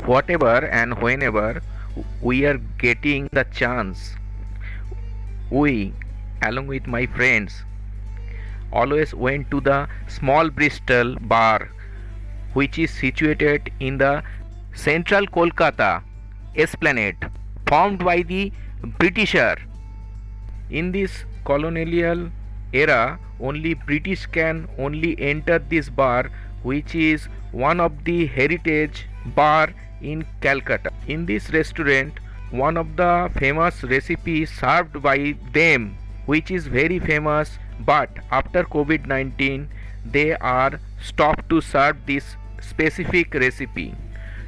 Whatever and whenever we are getting the chance, we, along with my friends, always went to the small Bristol bar, which is situated in the central Kolkata Esplanade, formed by the Britisher. In this colonial era, only British can only enter this bar, which is one of the heritage bar in Calcutta. In this restaurant, one of the famous recipes served by them, which is very famous, but after COVID-19 they are stopped to serve this specific recipe.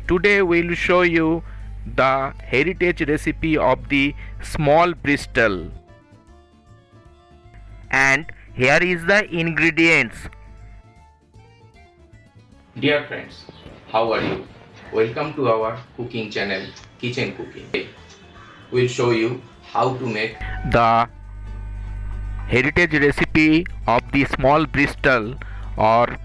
Today we will show you the heritage recipe of the small Bristol. And here is the ingredients. Dear friends, how are you? Welcome to our cooking channel, Kitchen Cooking. We'll show you how to make the heritage recipe of the small Bristol or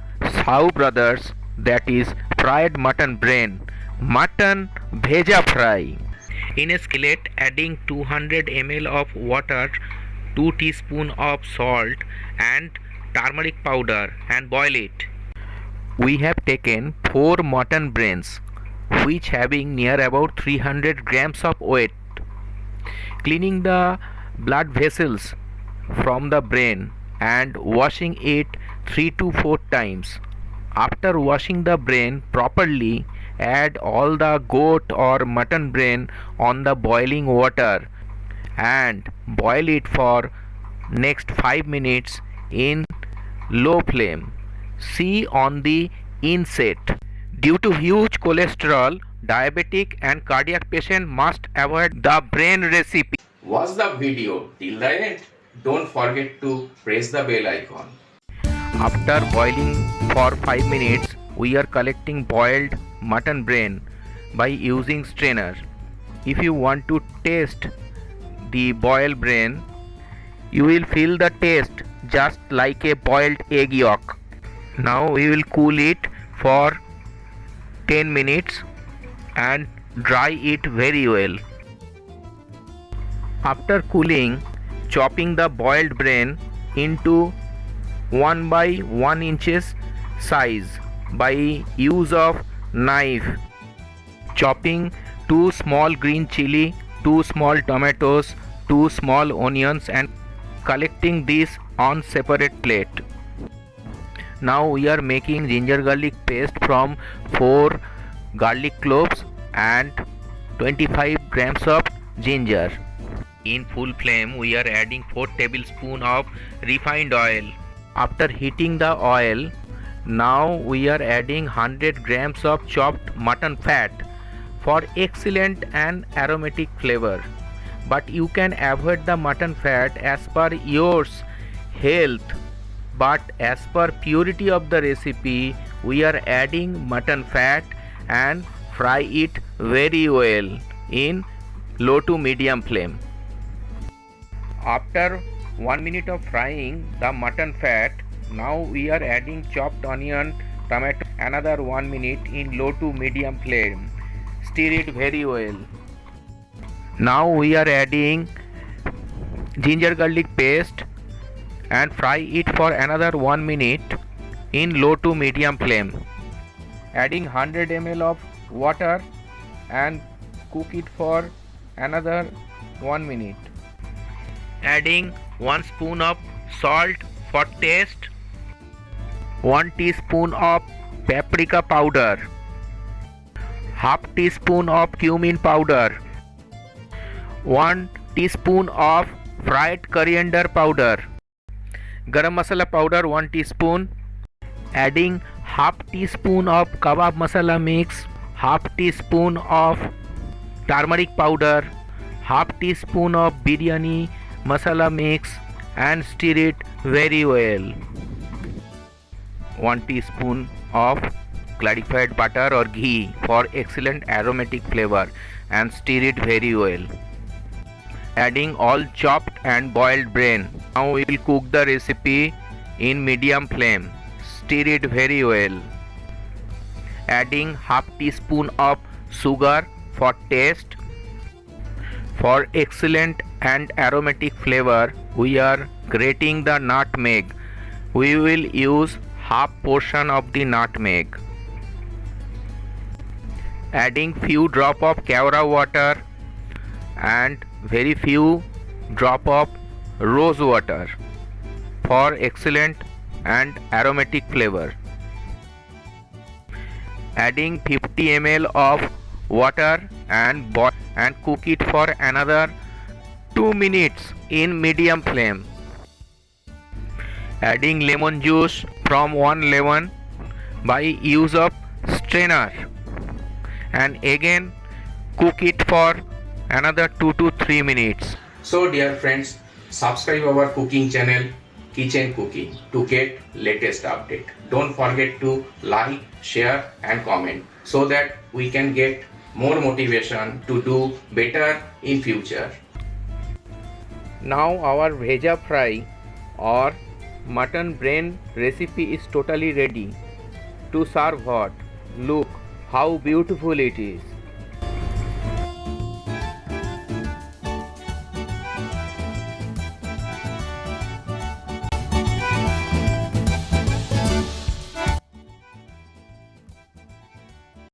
Shaw Brothers, that is fried mutton brain, mutton bheja fry. In a skillet, adding 200 ml of water, 2 teaspoons of salt and turmeric powder and boil it. We have taken 4 mutton brains, which having near about 300 grams of weight. Cleaning the blood vessels from the brain and washing it 3 to 4 times. After washing the brain properly, add all the goat or mutton brain on the boiling water and boil it for next 5 minutes in low flame. See on the inset. Due to huge cholesterol, diabetic and cardiac patient must avoid the brain recipe. Watch the video till the end. Don't forget to press the bell icon. After boiling for 5 minutes, we are collecting boiled mutton brain by using strainer. If you want to taste the boiled brain, you will feel the taste just like a boiled egg yolk. Now we will cool it for 10 minutes and dry it very well. After cooling, chopping the boiled brain into 1 by 1 inches size by use of knife. Chopping 2 small green chili, 2 small tomatoes, 2 small onions and collecting this on separate plate. Now we are making ginger garlic paste from 4 garlic cloves and 25 grams of ginger. In full flame we are adding 4 tablespoons of refined oil. After heating the oil, now we are adding 100 grams of chopped mutton fat for excellent and aromatic flavor. But you can avoid the mutton fat as per yours health. But as per purity of the recipe, we are adding mutton fat and fry it very well in low to medium flame. After 1 minute of frying the mutton fat, now we are adding chopped onion, tomato, another 1 minute in low to medium flame. Stir it very well. Now we are adding ginger garlic paste and fry it for another 1 minute in low to medium flame. Adding 100 ml of water and cook it for another 1 minute. Adding 1 spoon of salt for taste, 1 teaspoon of paprika powder, half teaspoon of cumin powder, 1 teaspoon of fried coriander powder, garam masala powder 1 teaspoon, adding half teaspoon of kebab masala mix, half teaspoon of turmeric powder, half teaspoon of biryani masala mix and stir it very well. 1 teaspoon of clarified butter or ghee for excellent aromatic flavor and stir it very well. Adding all chopped and boiled brain. Now we will cook the recipe in medium flame. Stir it very well. Adding half teaspoon of sugar for taste. For excellent and aromatic flavor, we are grating the nutmeg. We will use half portion of the nutmeg. Adding few drop of kevra water and very few drop of rose water for excellent and aromatic flavor. Adding 50 ml of water and cook it for another 2 minutes in medium flame. Adding lemon juice from 1 lemon by use of strainer, and again cook it for another 2 to 3 minutes. So dear friends, subscribe our cooking channel Kitchen Cooking to get latest update. Don't forget to like, share and comment so that we can get more motivation to do better in future. Now our bheja fry or mutton brain recipe is totally ready to serve hot. Look how beautiful it is.